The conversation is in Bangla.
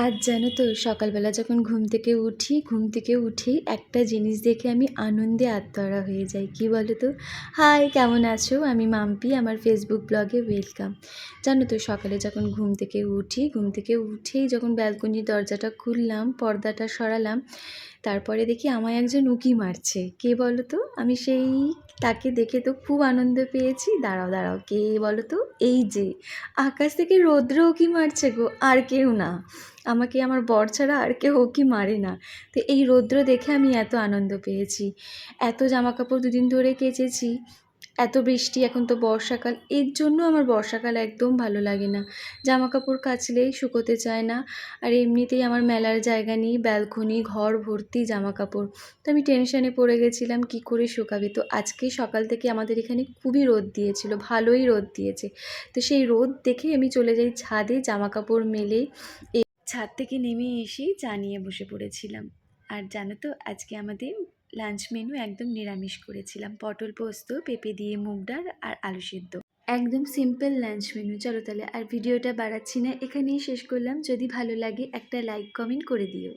আজ জানো তো সকালবেলা যখন ঘুম থেকে উঠেই একটা জিনিস দেখে আমি আনন্দে আত্মহারা হয়ে যাই। কি বলো তো? হাই, কেমন আছো? আমি মাম্পি, আমার ফেসবুক ব্লগে ওয়েলকাম। জানো তো সকালে যখন ঘুম থেকে উঠেই যখন ব্যালকনির দরজাটা খুললাম, পর্দাটা সরালাম, তারপরে দেখি আমায় একজন উঁকি মারছে। কে বলো তো? আমি তাকে দেখে তো খুব আনন্দ পেয়েছি। দাঁড়াও কে বলো তো? এই যে আকাশ থেকে রৌদ্র উঁকি মারছে গো, আর কেউ না। আমাকে আমার বর ছাড়া আর কেউ উঁকি মারে না। তো এই রৌদ্র দেখে আমি এত আনন্দ পেয়েছি। এত জামাকাপড় দুদিন ধরে কেচেছি, এত বৃষ্টি, এখন তো বর্ষাকাল, এর জন্য আমার বর্ষাকাল একদম ভালো লাগে না। জামাকাপড় কাচলেই শুকোতে চায় না। আর এমনিতেই আমার মেলার জায়গা নেই, ব্যালকনি, ঘর ভর্তি জামাকাপড়। তো আমি টেনশানে পড়ে গেছিলাম কি করে শুকাবে। তো আজকে সকাল থেকে আমাদের এখানে খুবই রোদ দিয়েছিল, ভালোই রোদ দিয়েছে। তো সেই রোদ দেখে আমি চলে যাই ছাদে, জামাকাপড় মেলে ছাদ থেকে নেমে এসেই চা নিয়ে বসে পড়েছিলাম। আর জানো তো আজকে আমাদের লাঞ্চ মেনু একদম নিরামিষ করেছিলাম, পটল পোস্ত, পেঁপে দিয়ে মুগ ডাল আর আলু সিদ্ধ। একদম সিম্পল লাঞ্চ মেনু। চলো তাহলে আর ভিডিওটা বাড়াচ্ছি না, এখানেই শেষ করলাম। যদি ভালো লাগে একটা লাইক কমেন্ট করে দিও।